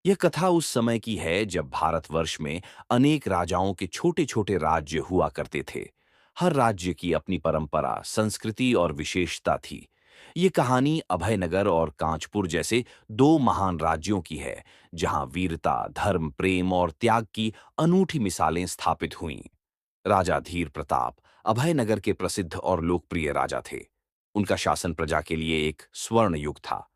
यह कथा उस समय की है जब भारतवर्ष में अनेक राजाओं के छोटे-छोटे राज्य हुआ करते थे। हर राज्य की अपनी परंपरा, संस्कृति और विशेषता थी। ये कहानी अभयनगर और कांचपुर जैसे दो महान राज्यों की है, जहां वीरता, धर्म, प्रेम और त्याग की अनूठी मिसालें स्थापित हुईं। राजा धीर प्रताप अभयनगर के प्रसिद्ध और लोकप्रिय राजा थे। उनका शासन प्रजा के लिए एक स्वर्ण युग था।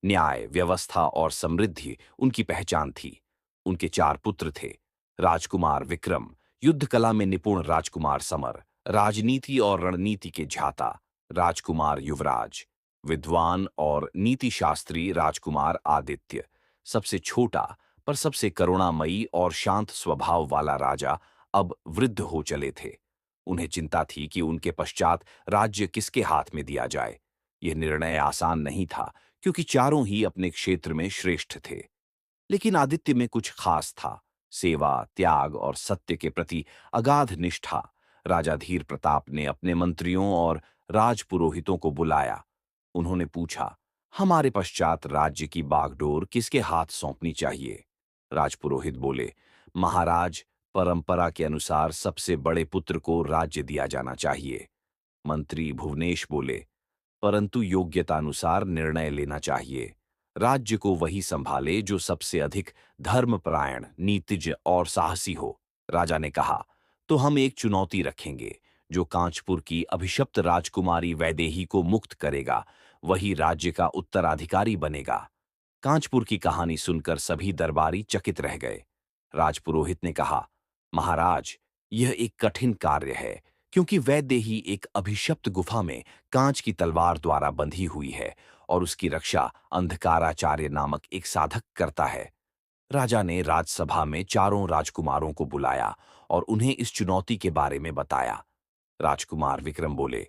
न्याय, व्यवस्था और समृद्धि उनकी पहचान थी। उनके चार पुत्र थे। राजकुमार विक्रम, युद्ध कला में निपुण राजकुमार समर, राजनीति और रणनीति के झाता राजकुमार युवराज, विद्वान और नीति शास्त्री राजकुमार आदित्य, सबसे छोटा पर सबसे करुणामयी और शांत स्वभाव वाला राजा अब वृद्ध हो चले थे। उन्हें चिंता थी कि उनके पश्चात राज्य किसके हाथ में दिया जाए। यह निर्णय आसान नहीं था, क्योंकि चारों ही अपने क्षेत्र में श्रेष्ठ थे। लेकिन आदित्य में कुछ खास था। सेवा, त्याग और सत्य के प्रति अगाध निष्ठा। राजा धीर प्रताप ने अपने मंत्रियों और राजपुरोहितों को बुलाया। उन्होंने पूछा, हमारे पश्चात राज्य की बागडोर किसके हाथ सौंपनी चाहिए? राजपुरोहित बोले, महाराज, परंपरा के अनुसार सबसे बड़े पुत्र को राज्य दिया जाना चाहिए। मंत्री भुवनेश बोले, परंतु योग्यतानुसार निर्णय लेना चाहिए। राज्य को वही संभाले जो सबसे अधिक धर्मपरायण, नीतिज्ञ और साहसी हो। राजा ने कहा, तो हम एक चुनौती रखेंगे। जो कांचपुर की अभिशप्त राजकुमारी वैदेही को मुक्त करेगा, वही राज्य का उत्तराधिकारी बनेगा। कांचपुर की कहानी सुनकर सभी दरबारी चकित रह गए। राजपुरोहित ने कहा, महाराज, यह एक कठिन कार्य है, क्योंकि वैदेही एक अभिशप्त गुफा में कांच की तलवार द्वारा बंधी हुई है और उसकी रक्षा अंधकाराचार्य नामक एक साधक करता है। राजा ने राजसभा में चारों राजकुमारों को बुलाया और उन्हें इस चुनौती के बारे में बताया। राजकुमार विक्रम बोले,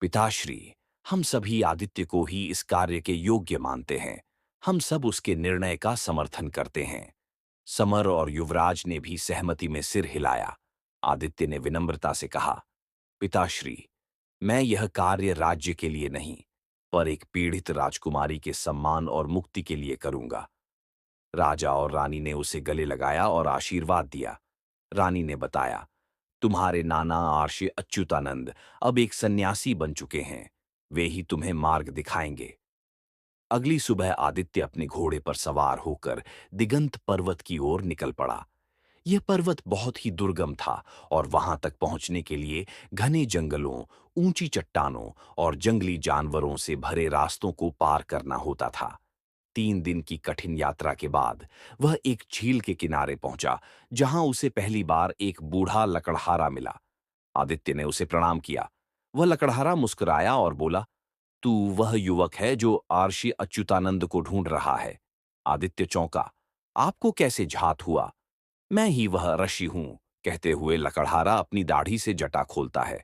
पिताश्री, हम सभी आदित्य को ही इस कार्य के योग्य मानते हैं। हम सब उसके निर्णय का समर्थन करते हैं। समर और युवराज ने भी सहमति में सिर हिलाया। आदित्य ने विनम्रता से कहा, पिताश्री, मैं यह कार्य राज्य के लिए नहीं, पर एक पीड़ित राजकुमारी के सम्मान और मुक्ति के लिए करूंगा। राजा और रानी ने उसे गले लगाया और आशीर्वाद दिया। रानी ने बताया, तुम्हारे नाना आर्षि अच्युतानंद अब एक सन्यासी बन चुके हैं। वे ही तुम्हें मार्ग दिखाएंगे। अगली सुबह आदित्य अपने घोड़े पर सवार होकर दिगंत पर्वत की ओर निकल पड़ा। यह पर्वत बहुत ही दुर्गम था और वहां तक पहुंचने के लिए घने जंगलों, ऊंची चट्टानों और जंगली जानवरों से भरे रास्तों को पार करना होता था। 3 दिन की कठिन यात्रा के बाद वह एक झील के किनारे पहुंचा, जहां उसे पहली बार एक बूढ़ा लकड़हारा मिला। आदित्य ने उसे प्रणाम किया। वह लकड़हारा मुस्कुराया और बोला, तू वह युवक है जो आर्षि अच्युतानंद को ढूंढ रहा है। आदित्य चौंका, आपको कैसे झात हुआ? मैं ही वह ऋषि हूं, कहते हुए लकड़हारा अपनी दाढ़ी से जटा खोलता है।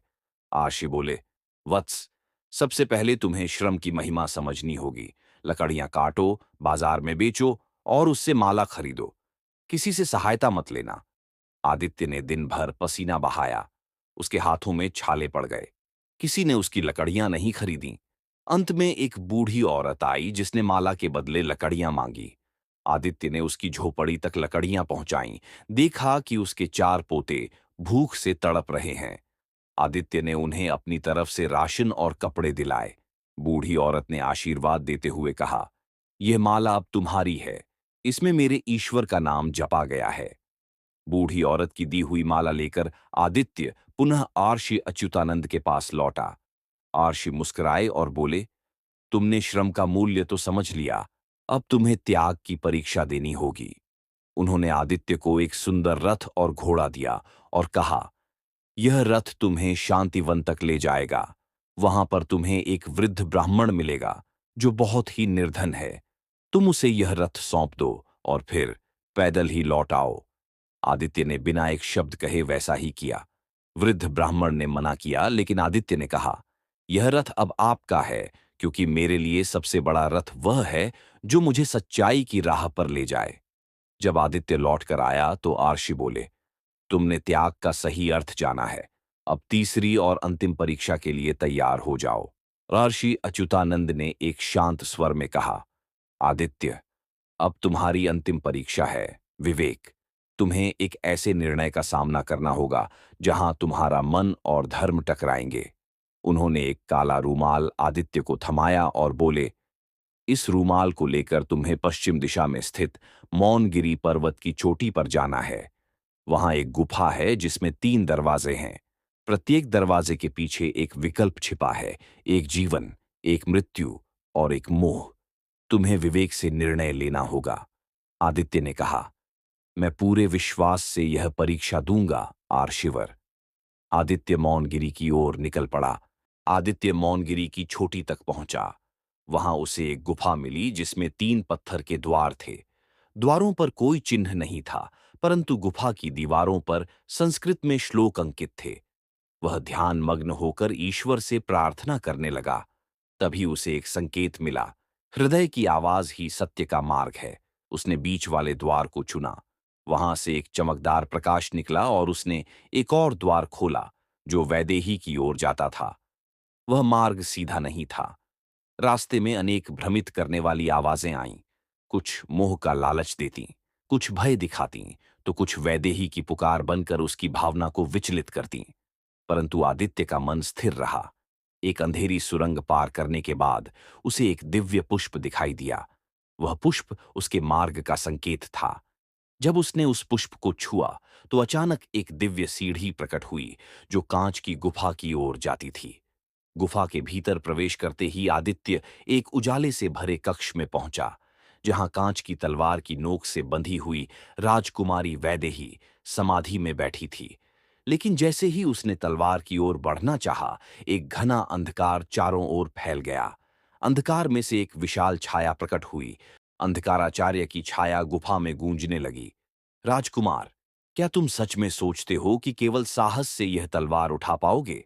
आर्षि बोले, वत्स, सबसे पहले तुम्हें श्रम की महिमा समझनी होगी। लकड़ियां काटो, बाजार में बेचो और उससे माला खरीदो। किसी से सहायता मत लेना। आदित्य ने दिन भर पसीना बहाया। उसके हाथों में छाले पड़ गए। किसी ने उसकी लकड़ियां नहीं खरीदी। अंत में एक बूढ़ी औरत आई जिसने माला के बदले लकड़ियां मांगी। आदित्य ने उसकी झोपड़ी तक लकड़ियां पहुंचाईं। देखा कि उसके 4 पोते भूख से तड़प रहे हैं। आदित्य ने उन्हें अपनी तरफ से राशन और कपड़े दिलाए। बूढ़ी औरत ने आशीर्वाद देते हुए कहा, यह माला अब तुम्हारी है। इसमें मेरे ईश्वर का नाम जपा गया है। बूढ़ी औरत की दी हुई माला लेकर आदित्य पुनः आर्षि अच्युतानंद के पास लौटा। आर्षि मुस्कुराए और बोले, तुमने श्रम का मूल्य तो समझ लिया, अब तुम्हें त्याग की परीक्षा देनी होगी। उन्होंने आदित्य को एक सुंदर रथ और घोड़ा दिया और कहा, यह रथ तुम्हें शांतिवन तक ले जाएगा। वहां पर तुम्हें एक वृद्ध ब्राह्मण मिलेगा जो बहुत ही निर्धन है। तुम उसे यह रथ सौंप दो और फिर पैदल ही लौट आओ। आदित्य ने बिना एक शब्द कहे वैसा ही किया। वृद्ध ब्राह्मण ने मना किया, लेकिन आदित्य ने कहा, यह रथ अब आपका है, क्योंकि मेरे लिए सबसे बड़ा रथ वह है जो मुझे सच्चाई की राह पर ले जाए। जब आदित्य लौट कर आया तो आर्षि बोले, तुमने त्याग का सही अर्थ जाना है। अब तीसरी और अंतिम परीक्षा के लिए तैयार हो जाओ। आर्षि अच्युतानंद ने एक शांत स्वर में कहा, आदित्य, अब तुम्हारी अंतिम परीक्षा है, विवेक। तुम्हें एक ऐसे निर्णय का सामना करना होगा जहां तुम्हारा मन और धर्म टकराएंगे। उन्होंने एक काला रूमाल आदित्य को थमाया और बोले, इस रूमाल को लेकर तुम्हें पश्चिम दिशा में स्थित मौनगिरी पर्वत की चोटी पर जाना है। वहां एक गुफा है जिसमें 3 दरवाजे हैं। प्रत्येक दरवाजे के पीछे एक विकल्प छिपा है, एक जीवन, एक मृत्यु और एक मोह। तुम्हें विवेक से निर्णय लेना होगा। आदित्य ने कहा, मैं पूरे विश्वास से यह परीक्षा दूंगा, आर्शिवर। आदित्य मौनगिरी की ओर निकल पड़ा। आदित्य मौनगिरी की चोटी तक पहुंचा। वहां उसे एक गुफा मिली जिसमें 3 पत्थर के द्वार थे। द्वारों पर कोई चिन्ह नहीं था, परंतु गुफा की दीवारों पर संस्कृत में श्लोक अंकित थे। वह ध्यान मग्न होकर ईश्वर से प्रार्थना करने लगा। तभी उसे एक संकेत मिला। हृदय की आवाज ही सत्य का मार्ग है। उसने बीच वाले द्वार को चुना। वहां से एक चमकदार प्रकाश निकला और उसने एक और द्वार खोला जो वैदेही की ओर जाता था। वह मार्ग सीधा नहीं था। रास्ते में अनेक भ्रमित करने वाली आवाजें आईं। कुछ मोह का लालच देतीं, कुछ भय दिखातीं, तो कुछ वैदेही की पुकार बनकर उसकी भावना को विचलित करतीं। परंतु आदित्य का मन स्थिर रहा। एक अंधेरी सुरंग पार करने के बाद उसे एक दिव्य पुष्प दिखाई दिया। वह पुष्प उसके मार्ग का संकेत था। जब उसने उस पुष्प को छुआ तो अचानक एक दिव्य सीढ़ी प्रकट हुई जो कांच की गुफा की ओर जाती थी। गुफा के भीतर प्रवेश करते ही आदित्य एक उजाले से भरे कक्ष में पहुंचा, जहां कांच की तलवार की नोक से बंधी हुई राजकुमारी वैदेही समाधि में बैठी थी। लेकिन जैसे ही उसने तलवार की ओर बढ़ना चाहा, एक घना अंधकार चारों ओर फैल गया। अंधकार में से एक विशाल छाया प्रकट हुई। अंधकाराचार्य की छाया गुफा में गूंजने लगी। राजकुमार, क्या तुम सच में सोचते हो कि केवल साहस से यह तलवार उठा पाओगे?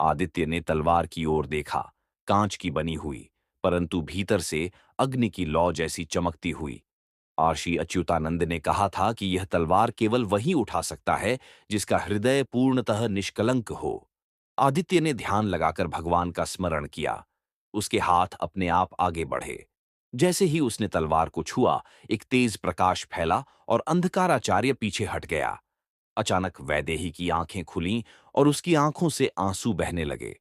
आदित्य ने तलवार की ओर देखा। कांच की बनी हुई, परंतु भीतर से अग्नि की लौ जैसी चमकती हुई। आर्षि अच्युतानंद ने कहा था कि यह तलवार केवल वही उठा सकता है जिसका हृदय पूर्णतः निष्कलंक हो। आदित्य ने ध्यान लगाकर भगवान का स्मरण किया। उसके हाथ अपने आप आगे बढ़े। जैसे ही उसने तलवार को छुआ, एक तेज प्रकाश फैला और अंधकाराचार्य पीछे हट गया। अचानक वैदेही की आंखें खुलीं और उसकी आंखों से आंसू बहने लगे।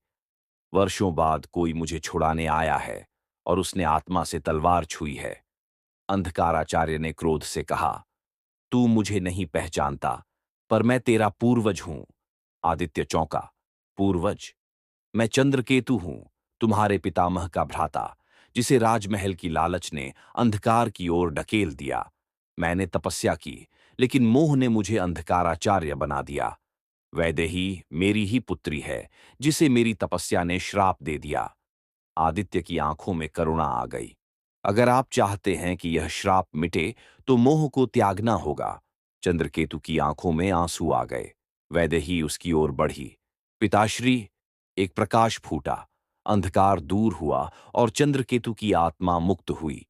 वर्षों बाद कोई मुझे छुड़ाने आया है और उसने आत्मा से तलवार छुई है। अंधकाराचार्य ने क्रोध से कहा, तू मुझे नहीं पहचानता, पर मैं तेरा पूर्वज हूं। आदित्य चौंका। पूर्वज? मैं चंद्रकेतु हूं, तुम्हारे पितामह का भ्राता, जिसे राजमहल की लालच ने अंधकार की ओर ढकेल दिया। मैंने तपस्या की, लेकिन मोह ने मुझे अंधकाराचार्य बना दिया। वैदेही मेरी ही पुत्री है, जिसे मेरी तपस्या ने श्राप दे दिया। आदित्य की आंखों में करुणा आ गई। अगर आप चाहते हैं कि यह श्राप मिटे, तो मोह को त्यागना होगा। चंद्रकेतु की आंखों में आंसू आ गए। वैदेही उसकी ओर बढ़ी। पिताश्री, एक प्रकाश फूटा। अंधकार दूर हुआ और चंद्रकेतु की आत्मा मुक्त हुई।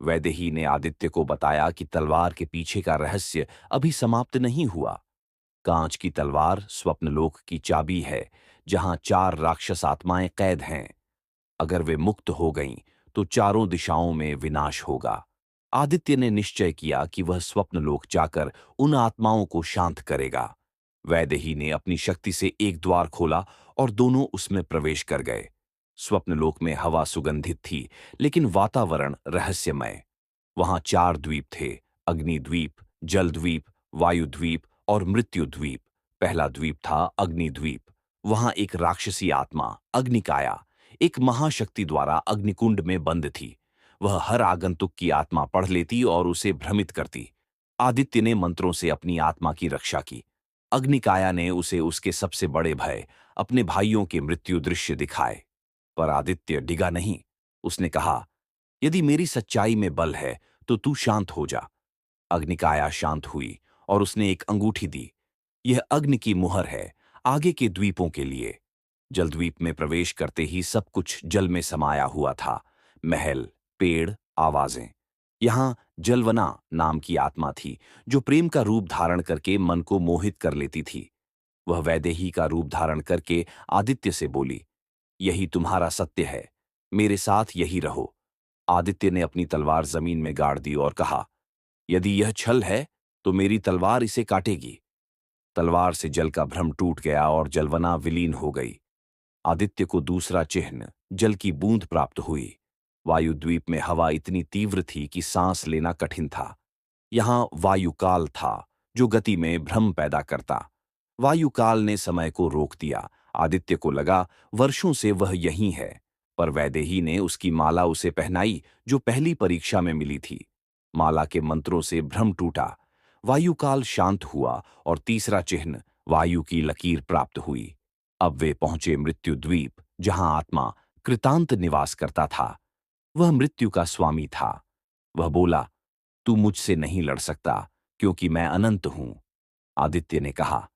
वैदेही ने आदित्य को बताया कि तलवार के पीछे का रहस्य अभी समाप्त नहीं हुआ। कांच की तलवार स्वप्नलोक की चाबी है, जहां 4 राक्षस आत्माएं कैद हैं। अगर वे मुक्त हो गईं, तो चारों दिशाओं में विनाश होगा। आदित्य ने निश्चय किया कि वह स्वप्नलोक जाकर उन आत्माओं को शांत करेगा। वैदेही ने अपनी शक्ति से एक द्वार खोला और दोनों उसमें प्रवेश कर गए। स्वप्नलोक में हवा सुगंधित थी, लेकिन वातावरण रहस्यमय। वहां 4 द्वीप थे, अग्निद्वीप, जलद्वीप, वायुद्वीप और मृत्युद्वीप। पहला द्वीप था अग्निद्वीप। वहां एक राक्षसी आत्मा अग्निकाया एक महाशक्ति द्वारा अग्निकुंड में बंद थी। वह हर आगंतुक की आत्मा पढ़ लेती और उसे भ्रमित करती। आदित्य ने मंत्रों से अपनी आत्मा की रक्षा की। अग्निकाया ने उसे उसके सबसे बड़े भय, अपने भाइयों के मृत्यु दृश्य दिखाए। पर आदित्य डिगा नहीं। उसने कहा, यदि मेरी सच्चाई में बल है, तो तू शांत हो जा। अग्निकाया शांत हुई और उसने एक अंगूठी दी। यह अग्नि की मुहर है, आगे के द्वीपों के लिए। जलद्वीप में प्रवेश करते ही सब कुछ जल में समाया हुआ था। महल, पेड़, आवाजें। यहां जलवना नाम की आत्मा थी, जो प्रेम का रूप धारण करके मन को मोहित कर लेती थी। वह वैदेही का रूप धारण करके आदित्य से बोली, यही तुम्हारा सत्य है, मेरे साथ यही रहो। आदित्य ने अपनी तलवार जमीन में गाड़ दी और कहा, यदि यह छल है तो मेरी तलवार इसे काटेगी। तलवार से जल का भ्रम टूट गया और जलवना विलीन हो गई। आदित्य को दूसरा चिन्ह, जल की बूंद प्राप्त हुई। वायुद्वीप में हवा इतनी तीव्र थी कि सांस लेना कठिन था। यहां वायुकाल था, जो गति में भ्रम पैदा करता। वायुकाल ने समय को रोक दिया। आदित्य को लगा वर्षों से वह यहीं है, पर वैदेही ने उसकी माला उसे पहनाई, जो पहली परीक्षा में मिली थी। माला के मंत्रों से भ्रम टूटा। वायुकाल शांत हुआ और तीसरा चिन्ह, वायु की लकीर प्राप्त हुई। अब वे पहुंचे मृत्यु द्वीप, जहां आत्मा कृतांत निवास करता था। वह मृत्यु का स्वामी था। वह बोला, तू मुझसे नहीं लड़ सकता, क्योंकि मैं अनंत हूं। आदित्य ने कहा,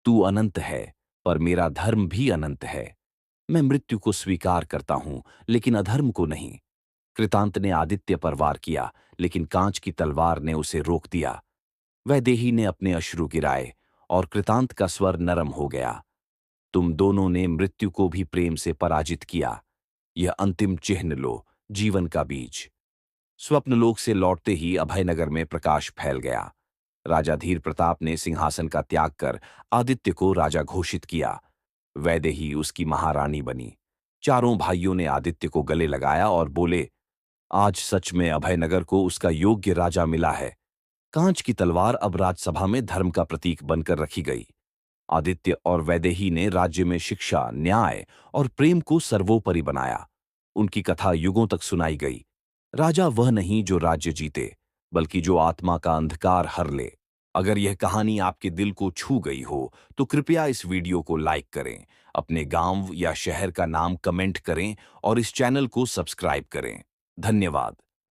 तू अनंत है, पर मेरा धर्म भी अनंत है। मैं मृत्यु को स्वीकार करता हूं, लेकिन अधर्म को नहीं। कृतांत ने आदित्य पर वार किया, लेकिन कांच की तलवार ने उसे रोक दिया। वैदेही ने अपने अश्रु गिराए और कृतांत का स्वर नरम हो गया। तुम दोनों ने मृत्यु को भी प्रेम से पराजित किया। यह अंतिम चिन्ह लो, जीवन का बीज। स्वप्नलोक से लौटते ही अभयनगर में प्रकाश फैल गया। राजा धीर प्रताप ने सिंहासन का त्याग कर आदित्य को राजा घोषित किया। वैदेही उसकी महारानी बनी। चारों भाइयों ने आदित्य को गले लगाया और बोले, आज सच में अभयनगर को उसका योग्य राजा मिला है। कांच की तलवार अब राजसभा में धर्म का प्रतीक बनकर रखी गई। आदित्य और वैदेही ने राज्य में शिक्षा, न्याय और प्रेम को सर्वोपरि बनाया। उनकी कथा युगों तक सुनाई गई। राजा वह नहीं जो राज्य जीते, बल्कि जो आत्मा का अंधकार हर ले। अगर यह कहानी आपके दिल को छू गई हो, तो कृपया इस वीडियो को लाइक करें, अपने गांव या शहर का नाम कमेंट करें और इस चैनल को सब्सक्राइब करें। धन्यवाद।